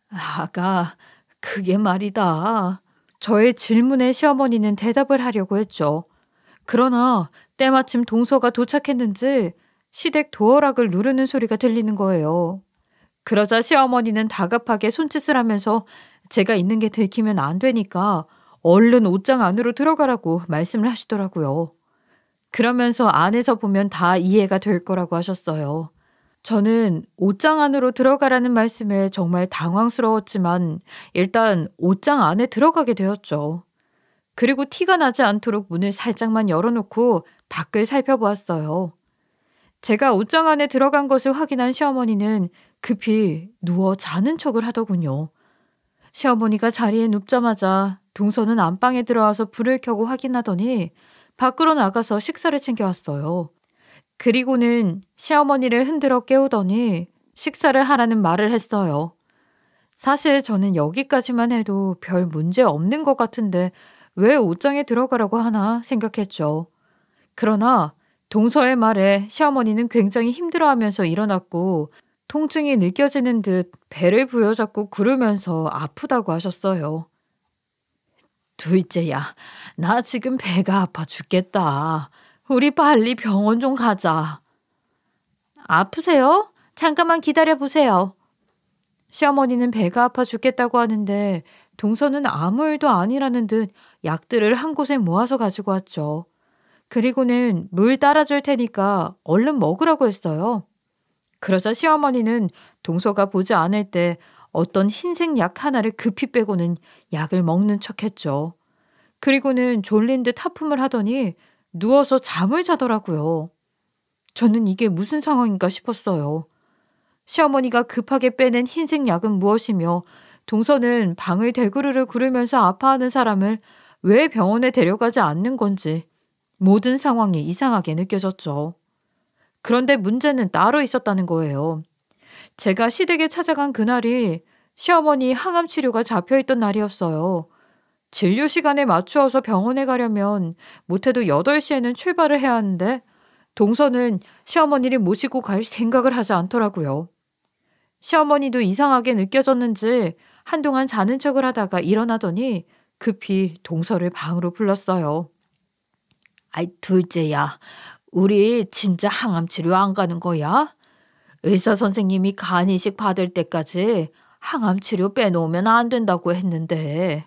아가, 그게 말이다. 저의 질문에 시어머니는 대답을 하려고 했죠. 그러나 때마침 동서가 도착했는지 시댁 도어락을 누르는 소리가 들리는 거예요. 그러자 시어머니는 다급하게 손짓을 하면서 제가 있는 게 들키면 안 되니까 얼른 옷장 안으로 들어가라고 말씀을 하시더라고요. 그러면서 안에서 보면 다 이해가 될 거라고 하셨어요. 저는 옷장 안으로 들어가라는 말씀에 정말 당황스러웠지만 일단 옷장 안에 들어가게 되었죠. 그리고 티가 나지 않도록 문을 살짝만 열어놓고 밖을 살펴보았어요. 제가 옷장 안에 들어간 것을 확인한 시어머니는 급히 누워 자는 척을 하더군요. 시어머니가 자리에 눕자마자 동서는 안방에 들어와서 불을 켜고 확인하더니 밖으로 나가서 식사를 챙겨왔어요. 그리고는 시어머니를 흔들어 깨우더니 식사를 하라는 말을 했어요. 사실 저는 여기까지만 해도 별 문제 없는 것 같은데 왜 옷장에 들어가라고 하나 생각했죠. 그러나 동서의 말에 시어머니는 굉장히 힘들어하면서 일어났고 통증이 느껴지는 듯 배를 부여잡고 구르면서 아프다고 하셨어요. 둘째야, 나 지금 배가 아파 죽겠다. 우리 빨리 병원 좀 가자. 아프세요? 잠깐만 기다려 보세요. 시어머니는 배가 아파 죽겠다고 하는데 동서는 아무 일도 아니라는 듯 약들을 한 곳에 모아서 가지고 왔죠. 그리고는 물 따라줄 테니까 얼른 먹으라고 했어요. 그러자 시어머니는 동서가 보지 않을 때 어떤 흰색 약 하나를 급히 빼고는 약을 먹는 척했죠. 그리고는 졸린 듯 하품을 하더니 누워서 잠을 자더라고요. 저는 이게 무슨 상황인가 싶었어요. 시어머니가 급하게 빼낸 흰색 약은 무엇이며 동서는 방을 대구르르 구르면서 아파하는 사람을 왜 병원에 데려가지 않는 건지 모든 상황이 이상하게 느껴졌죠. 그런데 문제는 따로 있었다는 거예요. 제가 시댁에 찾아간 그날이 시어머니 항암 치료가 잡혀있던 날이었어요. 진료 시간에 맞추어서 병원에 가려면 못해도 8시에는 출발을 해야 하는데 동서는 시어머니를 모시고 갈 생각을 하지 않더라고요. 시어머니도 이상하게 느껴졌는지 한동안 자는 척을 하다가 일어나더니 급히 동서를 방으로 불렀어요. 아이, 둘째야, 우리 진짜 항암 치료 안 가는 거야? 의사 선생님이 간 이식 받을 때까지 항암 치료 빼놓으면 안 된다고 했는데.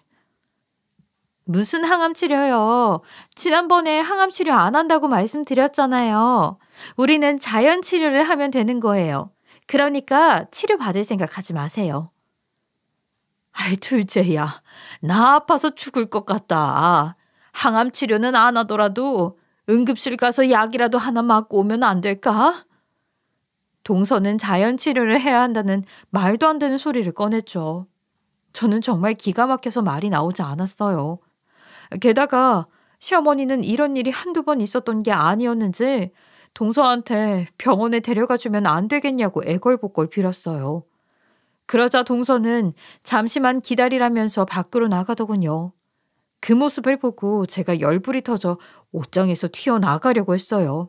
무슨 항암 치료요? 지난번에 항암 치료 안 한다고 말씀드렸잖아요. 우리는 자연 치료를 하면 되는 거예요. 그러니까 치료 받을 생각하지 마세요. 아이, 둘째야, 나 아파서 죽을 것 같다. 항암 치료는 안 하더라도 응급실 가서 약이라도 하나 맞고 오면 안 될까? 동서는 자연 치료를 해야 한다는 말도 안 되는 소리를 꺼냈죠. 저는 정말 기가 막혀서 말이 나오지 않았어요. 게다가 시어머니는 이런 일이 한두 번 있었던 게 아니었는지 동서한테 병원에 데려가 주면 안 되겠냐고 애걸복걸 빌었어요. 그러자 동서는 잠시만 기다리라면서 밖으로 나가더군요. 그 모습을 보고 제가 열불이 터져 옷장에서 튀어나가려고 했어요.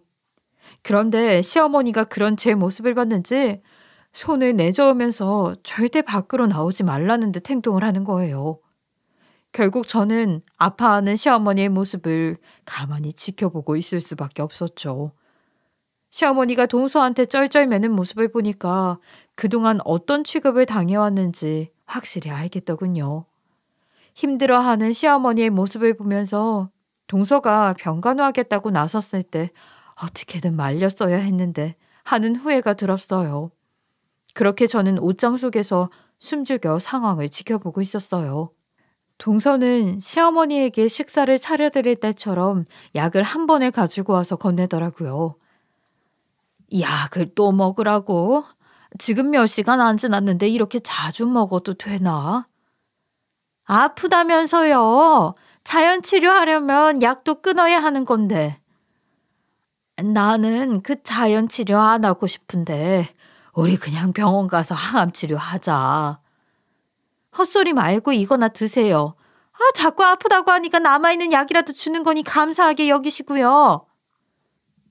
그런데 시어머니가 그런 제 모습을 봤는지 손을 내저으면서 절대 밖으로 나오지 말라는 듯 행동을 하는 거예요. 결국 저는 아파하는 시어머니의 모습을 가만히 지켜보고 있을 수밖에 없었죠. 시어머니가 동서한테 쩔쩔매는 모습을 보니까 그동안 어떤 취급을 당해왔는지 확실히 알겠더군요. 힘들어하는 시어머니의 모습을 보면서 동서가 병간호하겠다고 나섰을 때 어떻게든 말렸어야 했는데 하는 후회가 들었어요. 그렇게 저는 옷장 속에서 숨죽여 상황을 지켜보고 있었어요. 동서는 시어머니에게 식사를 차려드릴 때처럼 약을 한 번에 가지고 와서 건네더라고요. 약을 또 먹으라고? 지금 몇 시간 안 지났는데 이렇게 자주 먹어도 되나? 아프다면서요. 자연 치료하려면 약도 끊어야 하는 건데. 나는 그 자연 치료 안 하고 싶은데 우리 그냥 병원 가서 항암 치료하자. 헛소리 말고 이거나 드세요. 자꾸 아프다고 하니까 남아있는 약이라도 주는 거니 감사하게 여기시고요.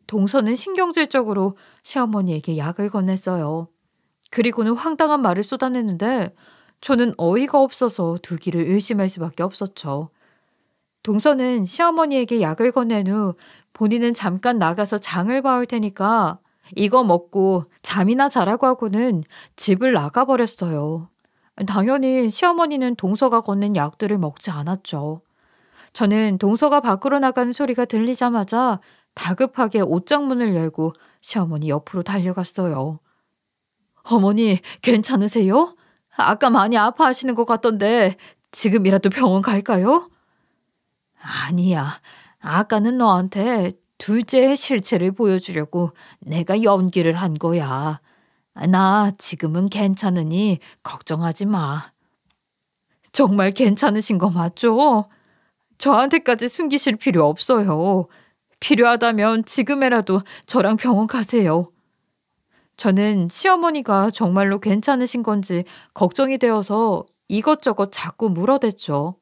동서는 신경질적으로 시어머니에게 약을 건넸어요. 그리고는 황당한 말을 쏟아냈는데 저는 어이가 없어서 두 귀를 의심할 수밖에 없었죠. 동서는 시어머니에게 약을 건넨 후 본인은 잠깐 나가서 장을 봐올 테니까 이거 먹고 잠이나 자라고 하고는 집을 나가버렸어요. 당연히 시어머니는 동서가 건넨 약들을 먹지 않았죠. 저는 동서가 밖으로 나가는 소리가 들리자마자 다급하게 옷장 문을 열고 시어머니 옆으로 달려갔어요. 어머니, 괜찮으세요? 아까 많이 아파하시는 것 같던데 지금이라도 병원 갈까요? 아니야. 아까는 너한테 둘째의 실체를 보여주려고 내가 연기를 한 거야. 나 지금은 괜찮으니 걱정하지 마. 정말 괜찮으신 거 맞죠? 저한테까지 숨기실 필요 없어요. 필요하다면 지금이라도 저랑 병원 가세요. 저는 시어머니가 정말로 괜찮으신 건지 걱정이 되어서 이것저것 자꾸 물어댔죠.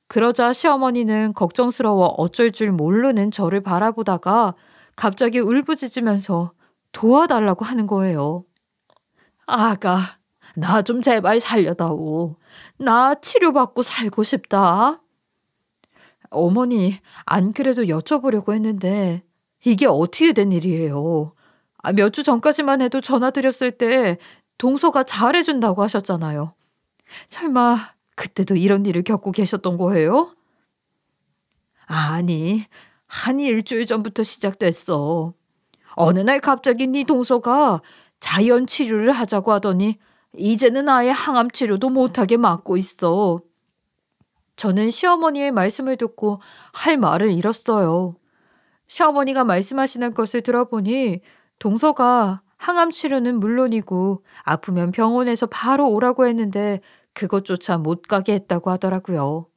그러자 시어머니는 걱정스러워 어쩔 줄 모르는 저를 바라보다가 갑자기 울부짖으면서 도와달라고 하는 거예요. 아가, 나 좀 제발 살려다오. 나 치료받고 살고 싶다. 어머니, 안 그래도 여쭤보려고 했는데 이게 어떻게 된 일이에요? 몇 주 전까지만 해도 전화 드렸을 때 동서가 잘해준다고 하셨잖아요. 설마 그때도 이런 일을 겪고 계셨던 거예요? 아니, 한 일주일 전부터 시작됐어. 어느 날 갑자기 네 동서가 자연 치료를 하자고 하더니 이제는 아예 항암 치료도 못하게 막고 있어. 저는 시어머니의 말씀을 듣고 할 말을 잃었어요. 시어머니가 말씀하시는 것을 들어보니 동서가 항암 치료는 물론이고 아프면 병원에서 바로 오라고 했는데 그것조차 못 가게 했다고 하더라고요.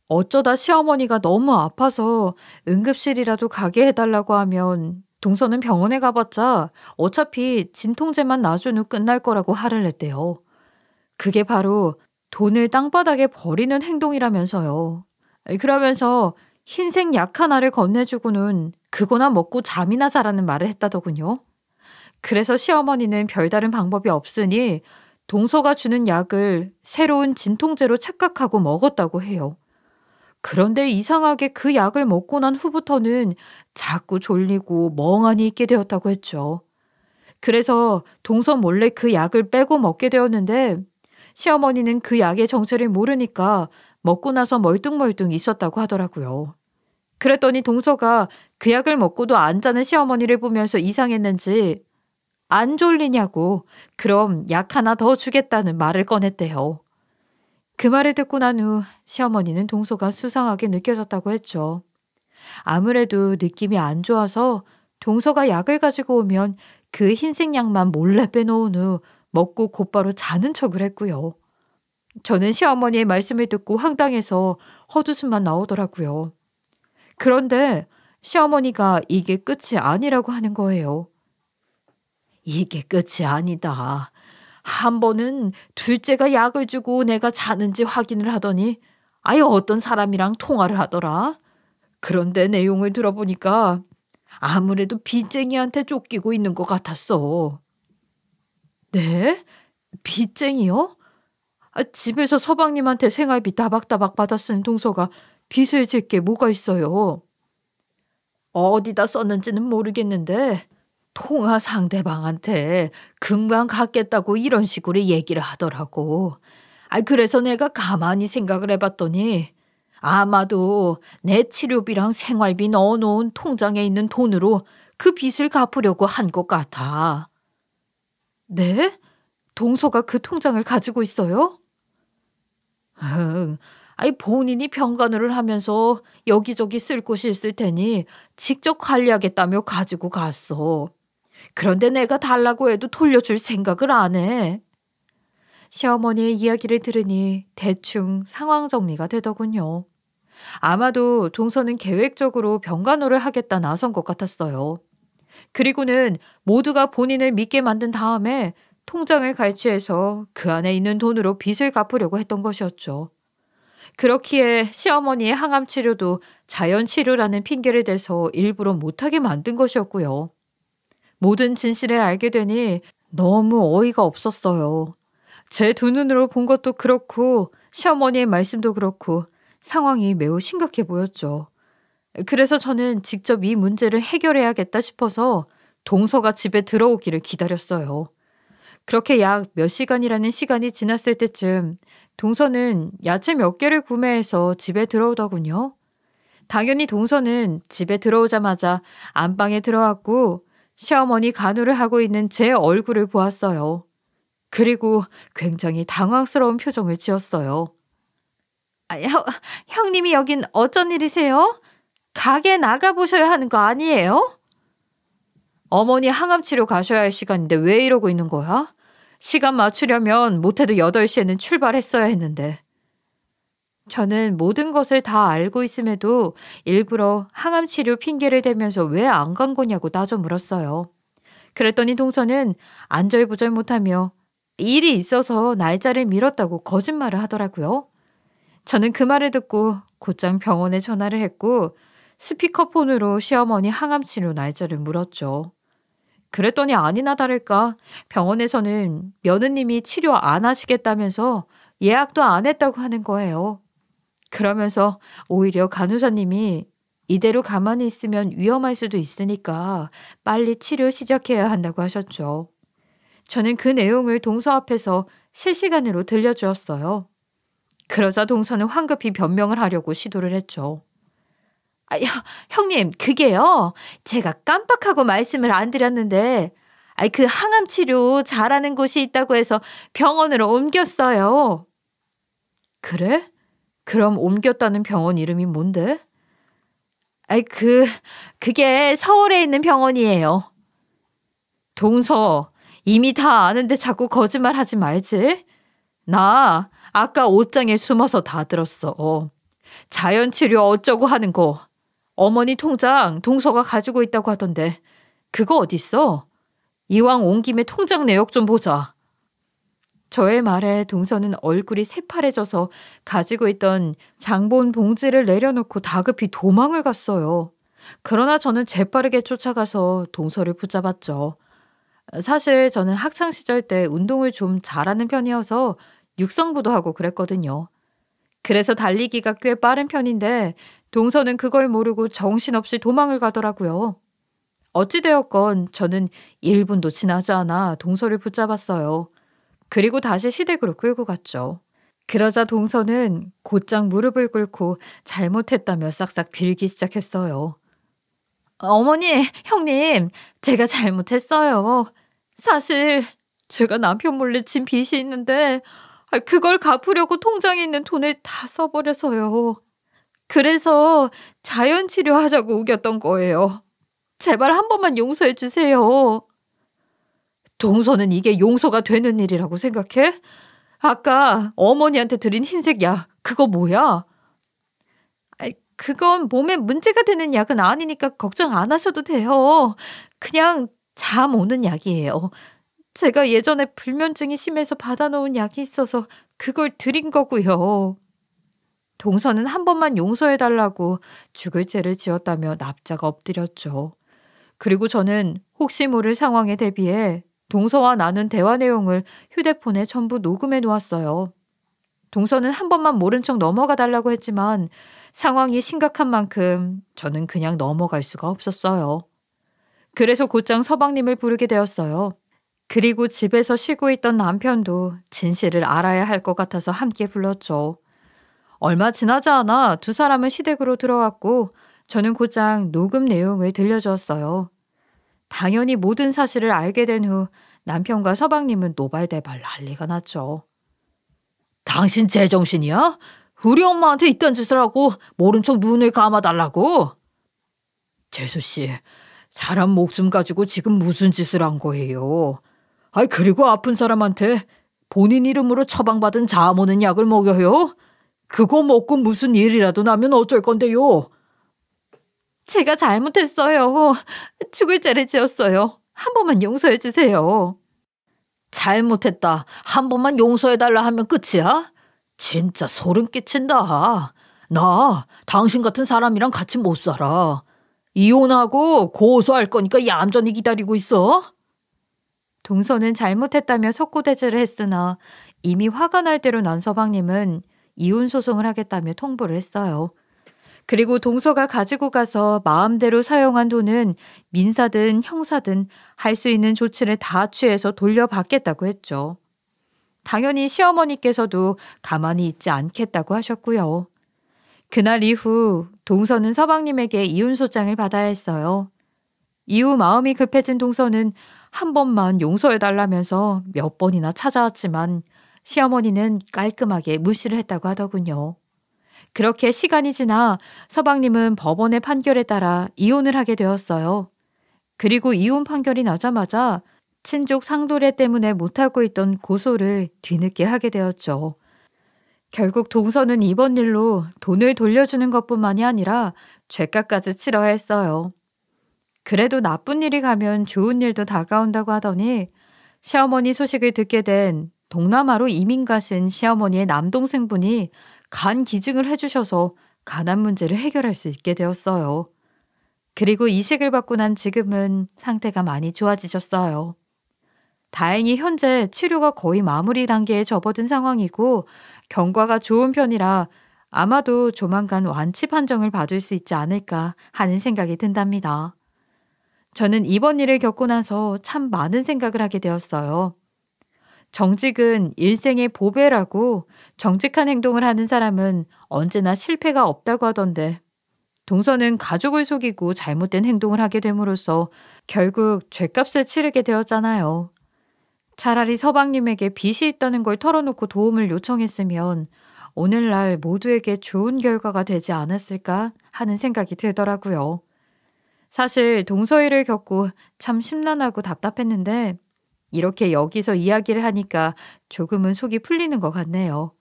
어쩌다 시어머니가 너무 아파서 응급실이라도 가게 해달라고 하면 동서는 병원에 가봤자 어차피 진통제만 놔준 후 끝날 거라고 화를 냈대요. 그게 바로 돈을 땅바닥에 버리는 행동이라면서요. 그러면서 흰색 약 하나를 건네주고는 그거나 먹고 잠이나 자라는 말을 했다더군요. 그래서 시어머니는 별다른 방법이 없으니 동서가 주는 약을 새로운 진통제로 착각하고 먹었다고 해요. 그런데 이상하게 그 약을 먹고 난 후부터는 자꾸 졸리고 멍하니 있게 되었다고 했죠. 그래서 동서 몰래 그 약을 빼고 먹게 되었는데 시어머니는 그 약의 정체를 모르니까 먹고 나서 멀뚱멀뚱 있었다고 하더라고요. 그랬더니 동서가 그 약을 먹고도 안 자는 시어머니를 보면서 이상했는지 안 졸리냐고 그럼 약 하나 더 주겠다는 말을 꺼냈대요. 그 말을 듣고 난 후 시어머니는 동서가 수상하게 느껴졌다고 했죠. 아무래도 느낌이 안 좋아서 동서가 약을 가지고 오면 그 흰색 약만 몰래 빼놓은 후 먹고 곧바로 자는 척을 했고요. 저는 시어머니의 말씀을 듣고 황당해서 헛웃음만 나오더라고요. 그런데 시어머니가 이게 끝이 아니라고 하는 거예요. 이게 끝이 아니다. 한 번은 둘째가 약을 주고 내가 자는지 확인을 하더니 아예 어떤 사람이랑 통화를 하더라. 그런데 내용을 들어보니까 아무래도 빚쟁이한테 쫓기고 있는 것 같았어. 네? 빚쟁이요? 집에서 서방님한테 생활비 따박따박 받아 쓴 동서가 빚을 질 게 뭐가 있어요? 어디다 썼는지는 모르겠는데 통화 상대방한테 금방 갚겠다고 이런 식으로 얘기를 하더라고. 그래서 내가 가만히 생각을 해봤더니 아마도 내 치료비랑 생활비 넣어놓은 통장에 있는 돈으로 그 빚을 갚으려고 한 것 같아. 네? 동서가 그 통장을 가지고 있어요? 응. 본인이 병간호를 하면서 여기저기 쓸 곳이 있을 테니 직접 관리하겠다며 가지고 갔어. 그런데 내가 달라고 해도 돌려줄 생각을 안 해. 시어머니의 이야기를 들으니 대충 상황 정리가 되더군요. 아마도 동서는 계획적으로 병간호를 하겠다 나선 것 같았어요. 그리고는 모두가 본인을 믿게 만든 다음에 통장을 갈취해서 그 안에 있는 돈으로 빚을 갚으려고 했던 것이었죠. 그렇기에 시어머니의 항암 치료도 자연 치료라는 핑계를 대서 일부러 못하게 만든 것이었고요. 모든 진실을 알게 되니 너무 어이가 없었어요. 제 두 눈으로 본 것도 그렇고 시어머니의 말씀도 그렇고 상황이 매우 심각해 보였죠. 그래서 저는 직접 이 문제를 해결해야겠다 싶어서 동서가 집에 들어오기를 기다렸어요. 그렇게 약 몇 시간이라는 시간이 지났을 때쯤 동서는 야채 몇 개를 구매해서 집에 들어오더군요. 당연히 동서는 집에 들어오자마자 안방에 들어왔고 시어머니 간호를 하고 있는 제 얼굴을 보았어요. 그리고 굉장히 당황스러운 표정을 지었어요. 형님이 여긴 어쩐 일이세요? 가게 나가보셔야 하는 거 아니에요? 어머니 항암치료 가셔야 할 시간인데 왜 이러고 있는 거야? 시간 맞추려면 못해도 8시에는 출발했어야 했는데. 저는 모든 것을 다 알고 있음에도 일부러 항암치료 핑계를 대면서 왜 안 간 거냐고 따져 물었어요. 그랬더니 동서는 안절부절 못하며 일이 있어서 날짜를 미뤘다고 거짓말을 하더라고요. 저는 그 말을 듣고 곧장 병원에 전화를 했고 스피커폰으로 시어머니 항암치료 날짜를 물었죠. 그랬더니 아니나 다를까 병원에서는 며느님이 치료 안 하시겠다면서 예약도 안 했다고 하는 거예요. 그러면서 오히려 간호사님이 이대로 가만히 있으면 위험할 수도 있으니까 빨리 치료 시작해야 한다고 하셨죠. 저는 그 내용을 동서 앞에서 실시간으로 들려주었어요. 그러자 동서는 황급히 변명을 하려고 시도를 했죠. 형님, 그게요. 제가 깜빡하고 말씀을 안 드렸는데 그 항암 치료 잘하는 곳이 있다고 해서 병원으로 옮겼어요. 그래? 그럼 옮겼다는 병원 이름이 뭔데? 그게 서울에 있는 병원이에요. 동서, 이미 다 아는데 자꾸 거짓말 하지 말지. 나 아까 옷장에 숨어서 다 들었어. 자연치료 어쩌고 하는 거. 어머니 통장 동서가 가지고 있다고 하던데 그거 어딨어? 이왕 온 김에 통장 내역 좀 보자. 저의 말에 동서는 얼굴이 새파래져서 가지고 있던 장본 봉지를 내려놓고 다급히 도망을 갔어요. 그러나 저는 재빠르게 쫓아가서 동서를 붙잡았죠. 사실 저는 학창시절 때 운동을 좀 잘하는 편이어서 육상부도 하고 그랬거든요. 그래서 달리기가 꽤 빠른 편인데 동서는 그걸 모르고 정신없이 도망을 가더라고요. 어찌되었건 저는 1분도 지나지 않아 동서를 붙잡았어요. 그리고 다시 시댁으로 끌고 갔죠. 그러자 동서는 곧장 무릎을 꿇고 잘못했다며 싹싹 빌기 시작했어요. 어머니, 형님, 제가 잘못했어요. 사실 제가 남편 몰래 진 빚이 있는데 그걸 갚으려고 통장에 있는 돈을 다 써버려서요. 그래서 자연치료 하자고 우겼던 거예요. 제발 한 번만 용서해 주세요. 동서는 이게 용서가 되는 일이라고 생각해? 아까 어머니한테 드린 흰색 약, 그거 뭐야? 그건 몸에 문제가 되는 약은 아니니까 걱정 안 하셔도 돼요. 그냥 잠 오는 약이에요. 제가 예전에 불면증이 심해서 받아놓은 약이 있어서 그걸 드린 거고요. 동서는 한 번만 용서해달라고 죽을 죄를 지었다며 납작 엎드렸죠. 그리고 저는 혹시 모를 상황에 대비해 동서와 나눈 대화 내용을 휴대폰에 전부 녹음해 놓았어요. 동서는 한 번만 모른 척 넘어가 달라고 했지만 상황이 심각한 만큼 저는 그냥 넘어갈 수가 없었어요. 그래서 곧장 서방님을 부르게 되었어요. 그리고 집에서 쉬고 있던 남편도 진실을 알아야 할 것 같아서 함께 불렀죠. 얼마 지나지 않아 두 사람은 시댁으로 들어왔고 저는 곧장 녹음 내용을 들려주었어요. 당연히 모든 사실을 알게 된 후 남편과 서방님은 노발대발 난리가 났죠. 당신 제정신이야? 우리 엄마한테 이딴 짓을 하고 모른 척 눈을 감아달라고? 재수씨, 사람 목숨 가지고 지금 무슨 짓을 한 거예요? 그리고 아픈 사람한테 본인 이름으로 처방받은 잠 오는 약을 먹여요? 그거 먹고 무슨 일이라도 나면 어쩔 건데요? 제가 잘못했어요. 죽을 죄를 지었어요. 한 번만 용서해 주세요. 잘못했다. 한 번만 용서해달라 하면 끝이야? 진짜 소름 끼친다. 나 당신 같은 사람이랑 같이 못 살아. 이혼하고 고소할 거니까 얌전히 기다리고 있어. 동서는 잘못했다며 속고대죄를 했으나 이미 화가 날 대로 난 서방님은 이혼 소송을 하겠다며 통보를 했어요. 그리고 동서가 가지고 가서 마음대로 사용한 돈은 민사든 형사든 할 수 있는 조치를 다 취해서 돌려받겠다고 했죠. 당연히 시어머니께서도 가만히 있지 않겠다고 하셨고요. 그날 이후 동서는 서방님에게 이혼소장을 받아야 했어요. 이후 마음이 급해진 동서는 한 번만 용서해달라면서 몇 번이나 찾아왔지만 시어머니는 깔끔하게 무시를 했다고 하더군요. 그렇게 시간이 지나 서방님은 법원의 판결에 따라 이혼을 하게 되었어요. 그리고 이혼 판결이 나자마자 친족 상도례 때문에 못하고 있던 고소를 뒤늦게 하게 되었죠. 결국 동서는 이번 일로 돈을 돌려주는 것뿐만이 아니라 죄값까지 치러야 했어요. 그래도 나쁜 일이 가면 좋은 일도 다가온다고 하더니 시어머니 소식을 듣게 된 동남아로 이민 가신 시어머니의 남동생분이 간 기증을 해주셔서 간암 문제를 해결할 수 있게 되었어요. 그리고 이식을 받고 난 지금은 상태가 많이 좋아지셨어요. 다행히 현재 치료가 거의 마무리 단계에 접어든 상황이고 경과가 좋은 편이라 아마도 조만간 완치 판정을 받을 수 있지 않을까 하는 생각이 든답니다. 저는 이번 일을 겪고 나서 참 많은 생각을 하게 되었어요. 정직은 일생의 보배라고 정직한 행동을 하는 사람은 언제나 실패가 없다고 하던데 동서는 가족을 속이고 잘못된 행동을 하게 됨으로써 결국 죗값을 치르게 되었잖아요. 차라리 서방님에게 빚이 있다는 걸 털어놓고 도움을 요청했으면 오늘날 모두에게 좋은 결과가 되지 않았을까 하는 생각이 들더라고요. 사실 동서일을 겪고 참 심란하고 답답했는데 이렇게 여기서 이야기를 하니까 조금은 속이 풀리는 것 같네요.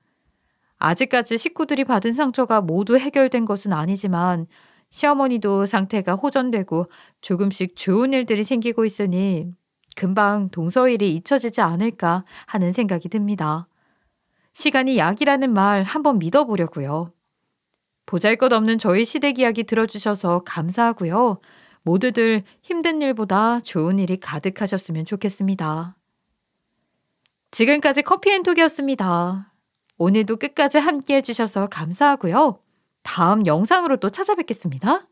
아직까지 식구들이 받은 상처가 모두 해결된 것은 아니지만 시어머니도 상태가 호전되고 조금씩 좋은 일들이 생기고 있으니 금방 동서일이 잊혀지지 않을까 하는 생각이 듭니다. 시간이 약이라는 말 한번 믿어보려고요. 보잘것없는 저희 시댁 이야기 들어주셔서 감사하고요. 모두들 힘든 일보다 좋은 일이 가득하셨으면 좋겠습니다. 지금까지 커피앤톡이었습니다. 오늘도 끝까지 함께 해주셔서 감사하고요. 다음 영상으로 또 찾아뵙겠습니다.